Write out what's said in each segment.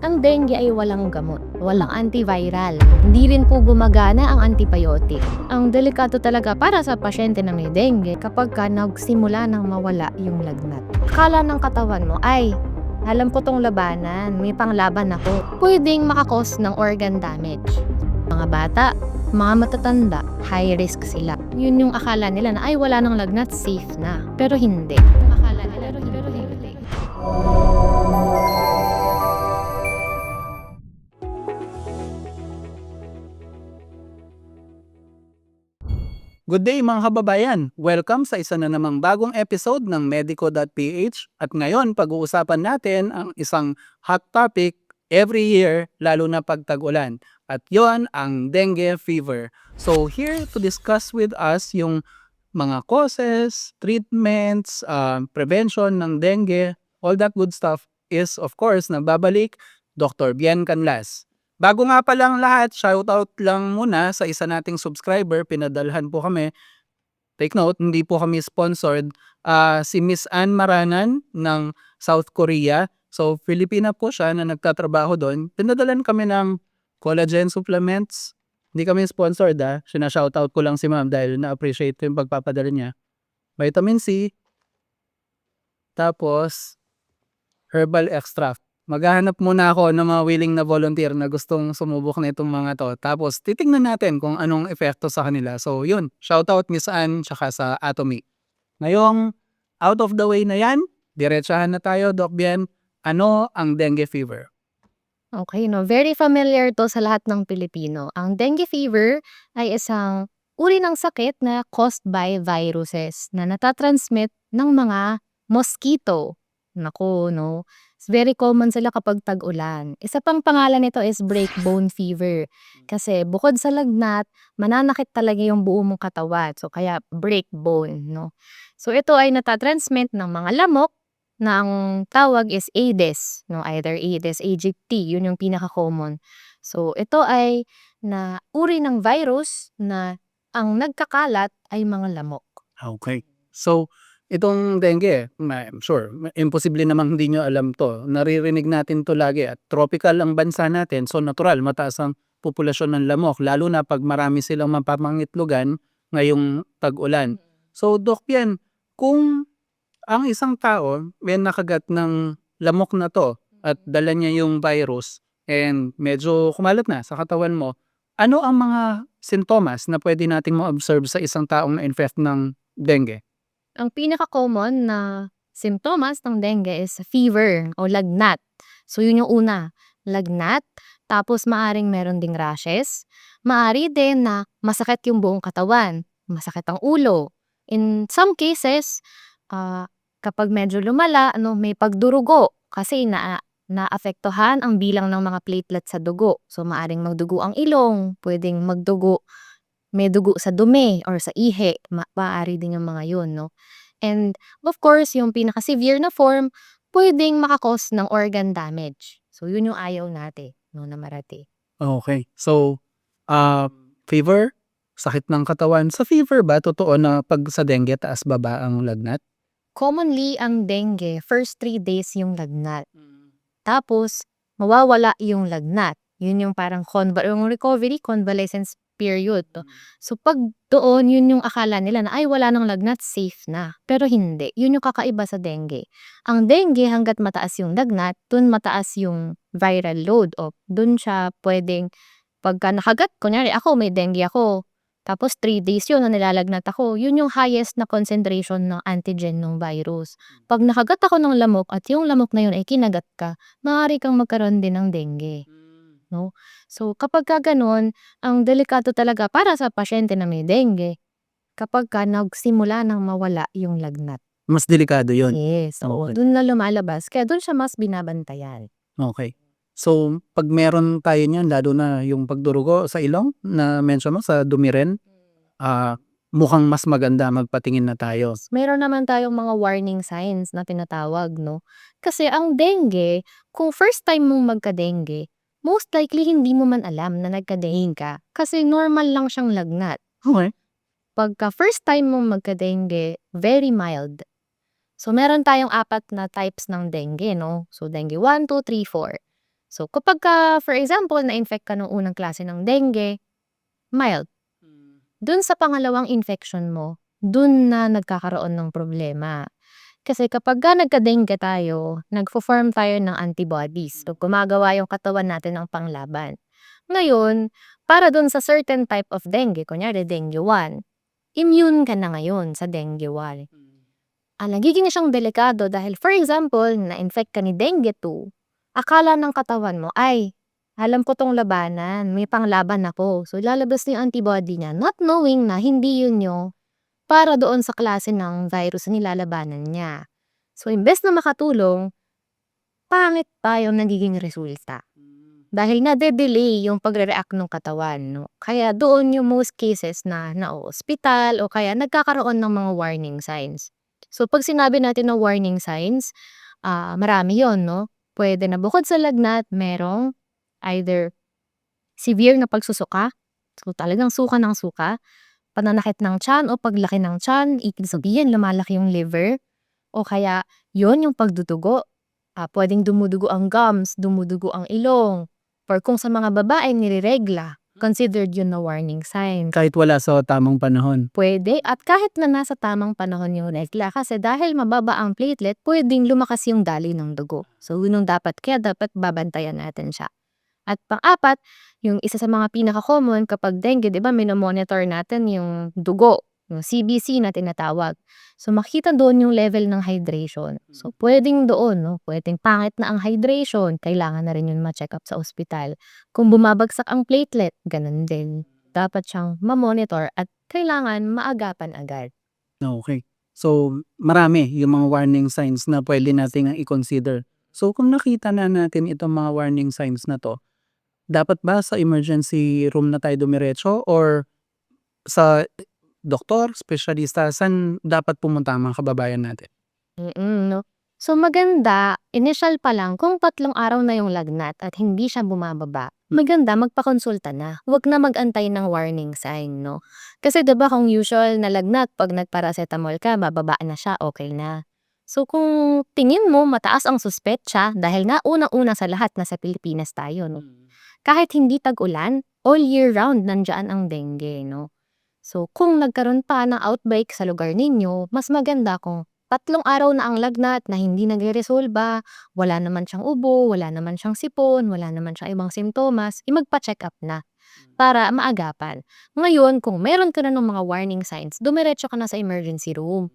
Ang dengue ay walang gamot, walang antiviral. Hindi rin po gumagana ang antibiotic. Ang delikato talaga para sa pasyente na may dengue kapag nagsimula nang mawala yung lagnat. Akala ng katawan mo, ay, alam ko tong labanan, may panglaban ako. Pwedeng makakos ng organ damage. Mga bata, mga matatanda, high risk sila. Yun yung akala nila na ay wala nang lagnat, safe na. Pero hindi. Akala nila, pero hindi. Good day mga kababayan! Welcome sa isa na namang bagong episode ng Medico.ph at ngayon pag-uusapan natin ang isang hot topic every year lalo na pag tag-ulan at yon ang dengue fever. So here to discuss with us yung mga causes, treatments, prevention ng dengue, all that good stuff is of course nagbabalik Dr. Bien Canlas. Bago nga pa lang lahat, shoutout lang muna sa isa nating subscriber, pinadalhan po kami. Take note, hindi po kami sponsored. Si Miss Ann Maranan ng South Korea. So, Filipina po siya na nagtatrabaho doon. Pinadalan kami ng collagen supplements. Hindi kami sponsored Sinashoutout ko lang si ma'am dahil na-appreciate ko yung pagpapadala niya. Vitamin C. Tapos, herbal extract. Maghahanap muna ako ng mga willing na volunteer na gustong sumubok na itong mga to. Tapos titingnan natin kung anong epekto sa kanila. So yun, shoutout Miss Ann tsaka sa Atomy. Ngayong out of the way na yan, diretsahan na tayo, Doc Bien. Ano ang dengue fever? Okay, no, very familiar to sa lahat ng Pilipino. Ang dengue fever ay isang uri ng sakit na caused by viruses na natatransmit ng mga mosquito. Naku, no? It's very common sila kapag tag-ulan. Isa pang pangalan nito is breakbone fever. Kasi bukod sa lagnat, mananakit talaga yung buo mong katawan. So, kaya breakbone, no? So, ito ay natatransmit ng mga lamok na ang tawag is Aedes, no? Either Aedes aegypti, yun yung pinaka-common. So, ito ay na uri ng virus na ang nagkakalat ay mga lamok. Okay. So, itong dengue, I'm sure, imposible namang hindi nyo alam to. Naririnig natin to lagi at tropical ang bansa natin. So, natural, mataas ang populasyon ng lamok. Lalo na pag marami silang mapamangitlugan ngayong tag-ulan. So, Doc Pian, kung ang isang tao may nakagat ng lamok na to at dala niya yung virus and medyo kumalat na sa katawan mo, ano ang mga sintomas na pwede nating ma-observe sa isang taong na-infect ng dengue? Ang pinaka-common na simptomas ng dengue is fever o lagnat. So, yun yung una, lagnat. Tapos, maaring meron ding rashes. Maari din na masakit yung buong katawan. Masakit ang ulo. In some cases, kapag medyo lumala, may pagdurugo. Kasi naapektuhan ang bilang ng mga platelets sa dugo. So, maaring magdugo ang ilong. Pwedeng magdugo, may dugo sa dumi or sa ihi, maaari din yung mga yun, no? And of course, yung pinaka-severe na form, pwedeng makakos ng organ damage. So, yun yung ayaw natin, no, na marati. Okay. So, fever, sakit ng katawan. Sa fever ba, totoo na pag sa dengue, taas baba ang lagnat? Commonly, ang dengue, first 3 days yung lagnat. Tapos, mawawala yung lagnat. Yun yung parang yung recovery, convalescence period. No? So, pag doon, yun yung akala nila na ay wala nang lagnat, safe na. Pero hindi. Yun yung kakaiba sa dengue. Ang dengue, hanggat mataas yung lagnat, dun mataas yung viral load. O, dun siya pwedeng, pagka nakagat, kunyari ako, may dengue ako. Tapos 3 days yun na nilalagnat ako, yun yung highest na concentration ng antigen ng virus. Pag nakagat ako ng lamok at yung lamok na yun ay kinagat ka, maaari kang magkaroon din ng dengue. No? So kapag ganun, ang delikato talaga para sa pasyente na may dengue, kapag nagsimula nang mawala yung lagnat. Mas delikado yun. Yes, oo. Okay. Dun na lumalabas, kaya dun siya mas binabantayan. Okay. So, pag meron tayo niyan, lalo na yung pagdurugo sa ilong na mention mo, sa dumi rin, mukhang mas maganda magpatingin na tayo. Meron naman tayong mga warning signs na tinatawag, no? Kasi ang dengue, kung first time mong magka-dengue, most likely hindi mo man alam na nagka-dengue ka. Kasi normal lang siyang lagnat. Okay. Pagka first time mong magka-dengue, very mild. So, meron tayong 4 na types ng dengue, no? So, dengue 1, 2, 3, 4. So kapag for example, na-infect ka nung unang klase ng dengue, mild. Dun sa pangalawang infection mo, dun na nagkakaroon ng problema. Kasi kapagka nagka-dengue tayo, nagfo-form tayo ng antibodies. So gumagawa yung katawan natin ng panglaban. Ngayon, para dun sa certain type of dengue, kunyari dengue 1, immune ka na ngayon sa dengue 1. Nagiging siyang delikado dahil for example, na-infect ka ni dengue 2, akala ng katawan mo, ay, alam ko tong labanan, may panglaban ako. So lalabas na yung antibody niya, not knowing na hindi yun yung para doon sa klase ng virus na nilalabanan niya. So imbes na makatulong, pangit pa yung nagiging resulta. Dahil nade-delay yung pagre-react ng katawan, no? Kaya doon yung most cases na na-ospital o kaya nagkakaroon ng mga warning signs. So pag sinabi natin na warning signs, marami yon, no? Pwede na bukod sa lagnat, merong either severe na pagsusuka, so talagang suka ng suka, pananakit ng tiyan o paglaki ng tiyan, ibig sabihin lumalaki yung liver, o kaya yon yung pagdudugo. Pwedeng dumudugo ang gums, dumudugo ang ilong, or kung sa mga babae nireregla, considered yun na warning sign. Kahit wala sa tamang panahon. Pwede, at kahit na nasa tamang panahon yung regla, kasi dahil mababa ang platelet, pwedeng lumakas yung daloy ng dugo. So yun yung kaya dapat babantayan natin siya. At pang-apat, yung isa sa mga pinaka-common kapag dengue, di ba, minomonitor natin yung dugo, yung CBC na tinatawag. So makita doon yung level ng hydration. So pwedeng doon, no? Pwedeng pangit na ang hydration, kailangan na rin yun ma-check up sa ospital. Kung bumabagsak ang platelet, ganun din. Dapat siyang ma-monitor at kailangan maagapan agad. Okay. So, marami yung mga warning signs na pwede nating i-consider. So, kung nakita na natin itong mga warning signs na 'to, dapat ba sa emergency room na tayo dumiretso or sa doktor, espesyalista, saan dapat pumunta ang mga kababayan natin? No? So maganda, initial pa lang kung 3 araw na yung lagnat at hindi siya bumababa, maganda magpakonsulta na. Huwag na mag-antay ng warning sign, no? Kasi 'di ba kung usual na lagnat 'pag nagparacetamol ka, bababa na siya, okay na. So kung tingin mo mataas ang suspetsa dahil nga unang-una sa lahat nasa Pilipinas tayo, no? Kahit hindi tag-ulan, all year round nandiyan ang dengue, no? So kung nagkaroon pa ng outbreak sa lugar ninyo, mas maganda kung 3 araw na ang lagnat na hindi nagreresolba, wala naman siyang ubo, wala naman siyang sipon, wala naman siyang ibang simptomas, magpa-check up na para maagapan. Ngayon, kung meron ka na ng mga warning signs, dumiretso ka na sa emergency room.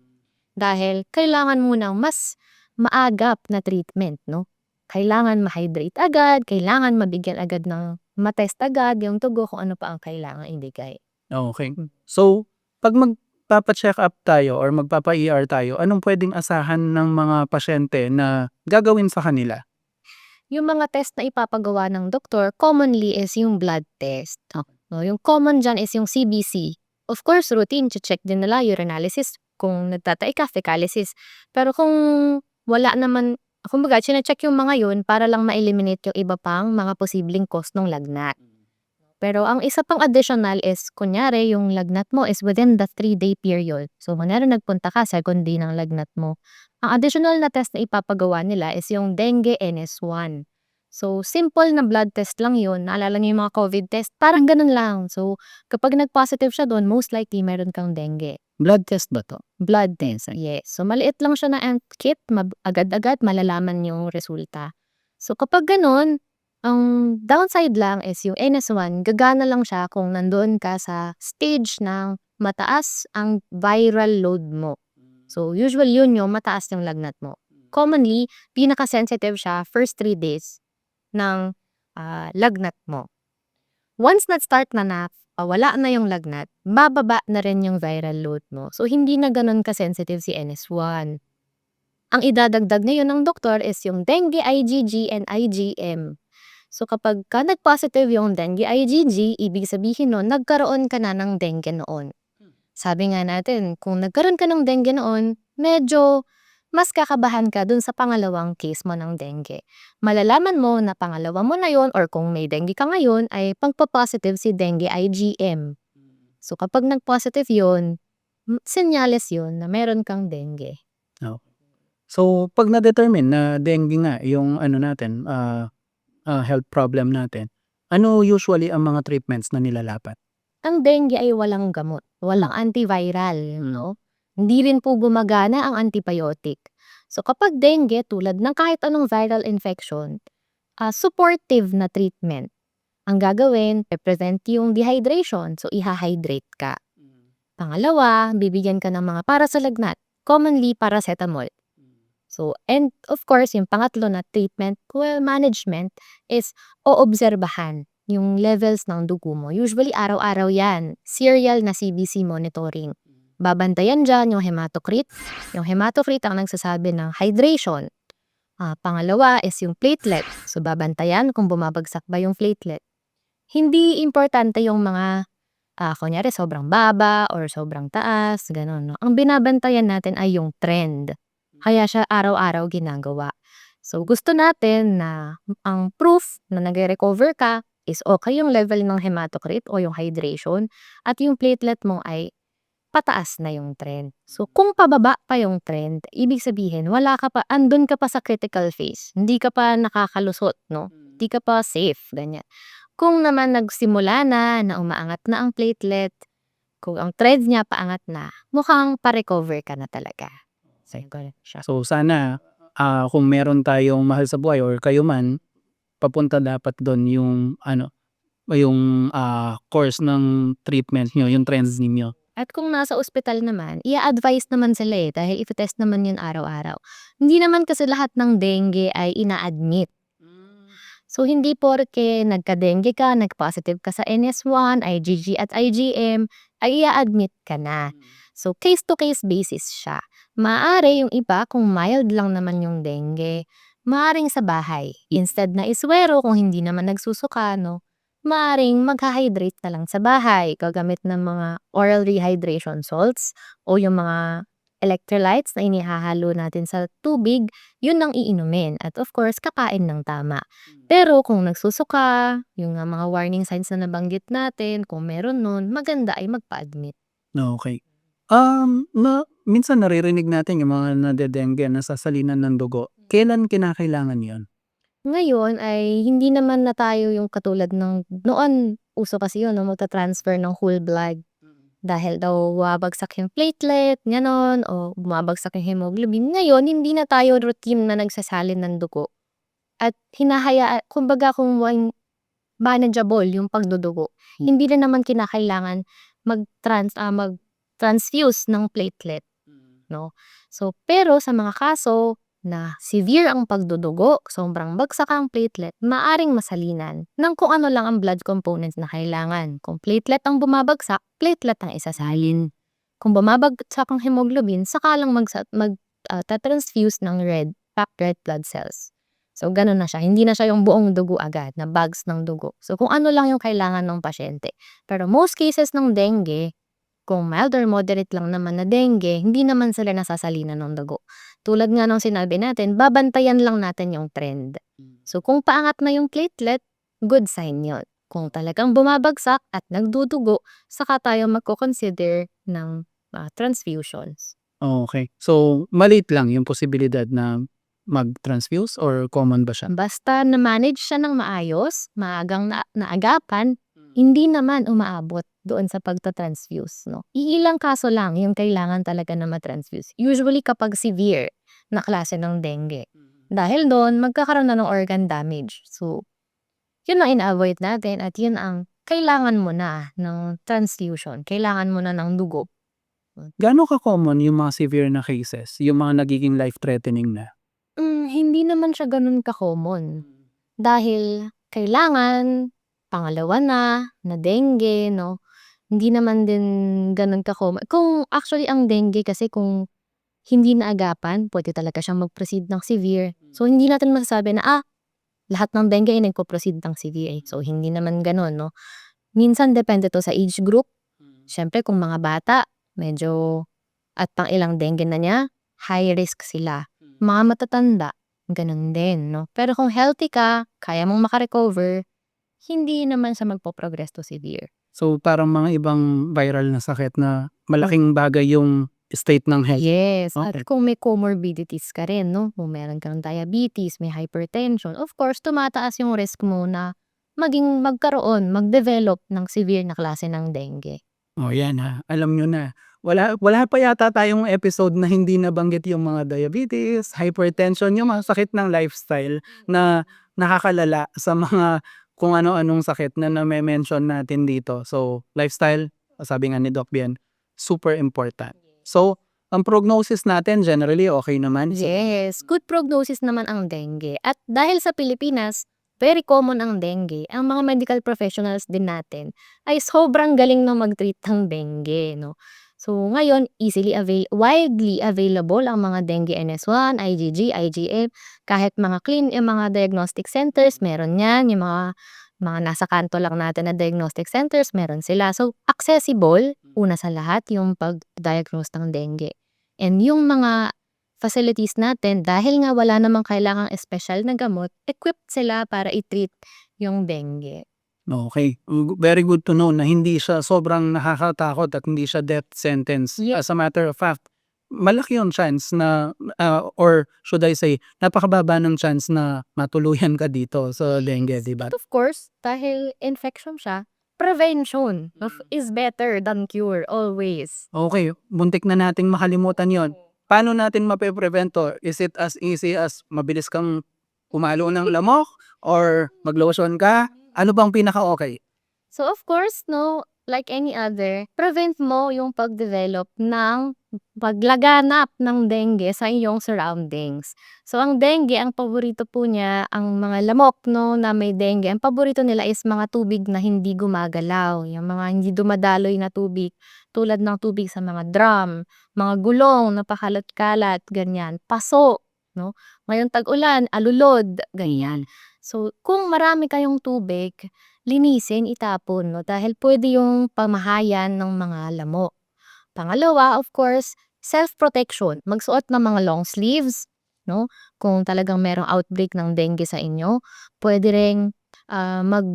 Dahil kailangan mo ng mas maagap na treatment, no? Kailangan ma-hydrate agad, kailangan mabigyan agad ng matest agad yung tugo kung ano pa ang kailangan ibigay. Okay. So, 'pag magpapa-check up tayo or magpapa-ER tayo, anong pwedeng asahan ng mga pasyente na gagawin sa kanila? Yung mga test na ipapagawa ng doktor, commonly is yung blood test. No, yung common dyan is yung CBC. Of course, routine, check din nila urinalysis kung nagtatay ka, fecalysis. Pero kung wala naman, kumbaga, check yung mga yun para lang ma-eliminate yung iba pang mga posibleng cause ng lagnat. Pero ang isa pang additional is, kunyari, yung lagnat mo is within the 3-day period. So, kunyari nagpunta ka, second day ng lagnat mo. Ang additional na test na ipapagawa nila is yung dengue NS1. So, simple na blood test lang yun. Naalala niyo yung mga COVID test? Parang ganun lang. So, kapag nag-positive siya doon, most likely meron kang dengue. Blood test ba 'to? Blood test, yes. So, maliit lang siya na kit, agad-agad malalaman yung resulta. So, kapag ganun, ang downside lang is yung NS1, gagana lang siya kung nandoon ka sa stage ng mataas ang viral load mo. So, usually yun yung mataas yung lagnat mo. Commonly, pinaka-sensitive siya first 3 days ng lagnat mo. Once na-start na wala na yung lagnat, bababa na rin yung viral load mo. So, hindi na ganun ka-sensitive si NS1. Ang idadagdag ngayon ng doktor is yung dengue IgG and IgM. So kapag ka nag-positive yung dengue IgG, ibig sabihin nun, nagkaroon ka na ng dengue noon. Sabi nga natin, kung nagkaroon ka ng dengue noon, medyo mas kakabahan ka dun sa pangalawang case mo ng dengue. Malalaman mo na pangalawa mo na yon or kung may dengue ka ngayon, ay pagpa-positive si dengue IgM. So kapag nag-positive yun, senyales yun na meron kang dengue. So, 'pag na-determine na dengue nga yung ano natin, health problem natin, ano usually ang mga treatments na nilalapat? Ang dengue ay walang gamot, walang antiviral, no? Hindi rin po gumagana ang antibiotic. So kapag dengue, tulad ng kahit anong viral infection, supportive na treatment. Ang gagawin, prevent yung dehydration, so iha-hydrate ka. Pangalawa, bibigyan ka ng mga para sa lagnat, commonly paracetamol. So, and of course, yung pangatlo na treatment, well, management is oobserbahan yung levels ng dugo mo. Usually, araw-araw yan. Serial na CBC monitoring. Babantayan dyan yung hematocrit. Yung hematocrit ang nagsasabi ng hydration. Pangalawa is yung platelet. So, babantayan kung bumabagsak ba yung platelet. Hindi importante yung mga, kunyari, sobrang baba or sobrang taas, gano'n, no? Ang binabantayan natin ay yung trend. Kaya siya araw-araw ginagawa. So, gusto natin na ang proof na nagre-recover ka is okay yung level ng hematocrit o yung hydration at yung platelet mo ay pataas na yung trend. So, kung pababa pa yung trend, ibig sabihin, andun ka pa sa critical phase. Hindi ka pa nakakalusot, no? Hindi ka pa safe, ganyan. Kung naman nagsimula na umaangat na ang platelet, kung ang trend niya paangat na, mukhang pa-recover ka na talaga. So, ganun siya. So sana, kung meron tayong mahal sa buhay or kayo man, papunta dapat dun yung course ng treatment niyo, yung trends ninyo. At kung nasa ospital naman, i-a-advise naman sila dahil ite-test naman yun araw-araw. Hindi naman kasi lahat ng dengue ay ina-admit. So, hindi porke nagka-dengue ka, nag-positive ka sa NS1, IgG at IgM, ay i-a-admit ka na. So, case-to-case basis siya. Maaari yung iba, kung mild lang naman yung dengue, maaring sa bahay. Instead na iswero kung hindi naman nagsusuka, no? Maaring magha-hydrate na lang sa bahay, gagamit ng mga oral rehydration salts o yung mga electrolytes na inihahalo natin sa tubig, yun ang iinumin. At of course, kakain ng tama. Pero kung nagsusuka, yung mga warning signs na nabanggit natin, kung meron nun, maganda ay magpa-admit. Okay. Minsan naririnig natin yung mga nadedengge, nasasalinan ng dugo. Kailan kinakailangan yon? Ngayon ay hindi naman na tayo yung katulad ng noon, uso kasi yun, no, magta-transfer ng whole blood. Dahil daw bumabagsak yung platelet, gano'n, o bumabagsak yung hemoglobin. Ngayon, hindi na tayo routine na nagsasalin ng dugo. At kumbaga kung manageable yung pagdudugo, hindi na naman kinakailangan mag-transfuse ng platelet, no? So, pero sa mga kaso na severe ang pagdudugo, sobrang bagsak ang platelet, maaring masalinan ng kung ano lang ang blood components na kailangan. Kung platelet ang bumabagsak, platelet ang isasalin. Kung bumabagsak ang hemoglobin, saka lang magta-transfuse ng packed red blood cells. So, gano'n na siya. Hindi na siya yung buong dugo agad, na bags ng dugo. So, kung ano lang yung kailangan ng pasyente. Pero most cases ng dengue, kung mild or moderate lang naman na dengue, hindi naman sila nasasalinan ng dugo. Tulad nga ng sinabi natin, babantayan lang natin yung trend. So, kung paangat na yung platelet, good sign yun. Kung talagang bumabagsak at nagdudugo, saka tayo magko-consider ng transfusions. Okay. So, maliit lang yung posibilidad na mag-transfuse or common ba siya? Basta na-manage siya ng maayos, maagang naagapan, hindi naman umaabot doon sa pagta-transfuse, no? Iilang kaso lang yung kailangan talaga na ma-transfuse. Usually kapag severe na klase ng dengue. Dahil doon, magkakaroon na ng organ damage. So, yun ang ina-avoid natin at yun ang kailangan mo na ng transfusion. Kailangan mo na ng dugo. Gaano ka-common yung mga severe na cases, yung mga nagiging life-threatening na? Hindi naman siya ganun ka-common. Dahil kailangan, pangalawa na dengue, no? Hindi naman din ganun ka-common. Kung actually ang dengue kasi kung hindi naagapan, pwede talaga siyang mag-proceed ng severe. So, hindi natin masasabi na, lahat ng dengue ay nagpo-proceed ng severe. So, hindi naman ganun, no? Minsan, depende to sa age group. Siyempre, kung mga bata, medyo at pang ilang dengue na niya, high risk sila. Mga matatanda, ganun din, no? Pero kung healthy ka, kaya mong makarecover, hindi naman siya magpo-progress to severe. So, parang mga ibang viral na sakit na malaking bagay yung state ng health. Yes, at Okay. kung may comorbidities ka rin 'no, kung meron kang diabetes, may hypertension, of course tumataas yung risk mo na mag-develop ng severe na klase ng dengue. Oh, yan alam nyo na. Wala pa yata tayong episode na hindi nabanggit yung mga diabetes, hypertension, yung mga sakit ng lifestyle na nakakalala sa mga kung ano-anong sakit na name-mention natin dito. So, lifestyle, sabi nga ni Doc Bien, super important. So, ang prognosis natin generally okay naman. Yes, good prognosis naman ang dengue at dahil sa Pilipinas, very common ang dengue, ang mga medical professionals din natin ay sobrang galing na mag-treat ng dengue 'no. So ngayon widely available ang mga dengue NS1, IgG, IgM, kahit mga diagnostic centers meron 'yan, yung mga nasa kanto lang natin na diagnostic centers meron sila. So accessible, una sa lahat yung pag-diagnose ng dengue. And yung mga facilities natin dahil nga wala namang kailangang espesyal na gamot, equipped sila para i-treat yung dengue. Okay. Very good to know na hindi siya sobrang nakakatakot at hindi siya death sentence. Yeah. As a matter of fact, malaki yung chance na or should I say, napakababa ng chance na matuluyan ka dito sa dengue, di ba? But of course, dahil infection siya, prevention is better than cure always. Okay, muntik na nating makalimutan yon. Paano natin mape-prevent to? Is it as easy as mabilis kang umalo ng lamok or mag-lotion ka? Ano bang pinaka-okay? So of course, no, like any other, prevent mo yung paglaganap ng dengue sa iyong surroundings. So ang dengue, ang paborito po niya, ang mga lamok no na may dengue, ang paborito nila is mga tubig na hindi gumagalaw, yung mga hindi dumadaloy na tubig, tulad ng tubig sa mga drum, mga gulong na pakalat-kalat, ganyan, paso, no? Ngayon tag-ulan, alulod, ganyan. So kung marami kayong tubig, linisin, itapon 'no, dahil pwede yung pamahayan ng mga lamok. Pangalawa, of course, self-protection. Magsuot ng mga long sleeves 'no, kung talagang merong outbreak ng dengue sa inyo. Pwede ring,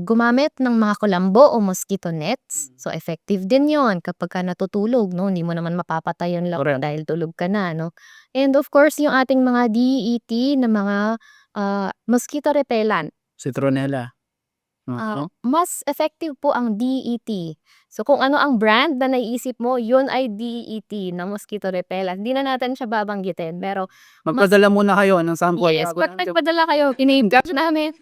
gumamit ng mga kulambo o mosquito nets. So effective din 'yon kapagka natutulog 'no, hindi mo naman mapapatay yung lamok Correct. dahil tulog ka na 'no. And of course, yung ating mga DEET na mga, mosquito repellent. Citronella. No? Mas effective po ang DEET. So kung ano ang brand na naiisip mo, yun ay DEET na mosquito repellent. Hindi na natin siya babanggitin pero Magpadala muna kayo ng sample. yes, 'pag nagpadala kayo, ini-endorse namin.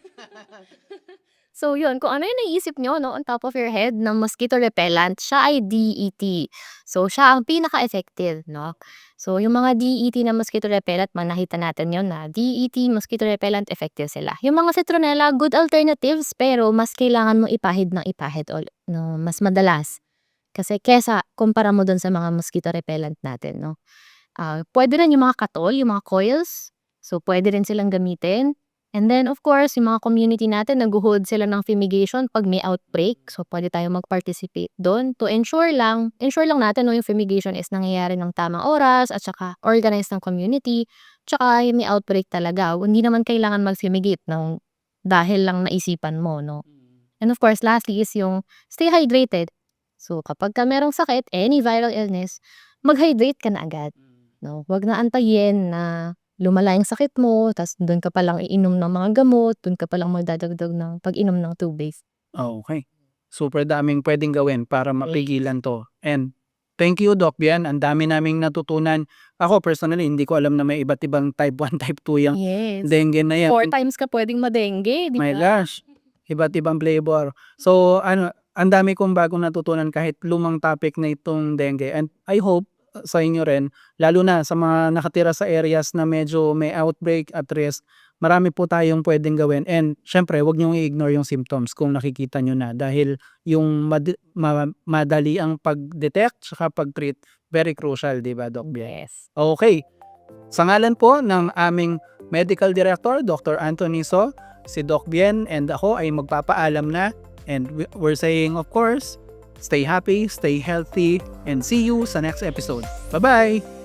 So yun, kung ano yung naiisip nyo 'no, on top of your head ng mosquito repellent, siya ay DEET. So siya ang pinaka-effective 'no. So yung mga DEET na mosquito repellent, nakita natin yun na DEET, mosquito repellent, effective sila. Yung mga citronella, good alternatives pero mas kailangan mo ipahid ng ipahid no, mas madalas. Kasi kesa kumpara mo dun sa mga mosquito repellent natin 'no. Pwede rin yung mga katol, yung mga coils. So pwede rin silang gamitin. And then of course, yung mga community natin nagho-hold sila ng fumigation 'pag may outbreak. So pwede tayong mag-participate dun to ensure lang natin 'no, yung fumigation is nangyayari ng tamang oras at saka organized ng community. Tsaka yung may outbreak talaga, hindi naman kailangan mag-fumigate dahil lang naisipan mo 'no. And of course, lastly is yung stay hydrated. So kapagka merong sakit, any viral illness, mag-hydrate ka na agad 'no. Wag na antayin na lumala yung sakit mo ta's dun ka palang iinom ng mga gamot, dun ka palang magdadagdag ng pag-inom ng tubig. Okay. Super daming pwedeng gawin para mapigilan 'to. And thank you, Doc Bien. Ang dami naming natutunan. Ako personally, hindi ko alam na may iba't ibang type 1, type 2 yang Yes. dengue na yan. 4 times ka pwedeng ma-dengue, di My ba? gosh, iba't ibang flavor. So ang dami kong bagong natutunan kahit lumang topic na itong dengue. And I hope sa inyo rin, lalo na sa mga nakatira sa areas na medyo may outbreak at risk, marami po tayong pwedeng gawin. And syempre, wag niyong i-ignore yung symptoms kung nakikita nyo na dahil yung madali ang pag-detect saka pag-treat, very crucial, di ba, Doc Bien? Yes. Okay. Sa ngalan po ng aming Medical Director, Dr. Anthony So, si Doc Bien and ako ay magpapaalam na. And we're saying, of course, stay happy, stay healthy, and see you sa next episode. Bye-bye!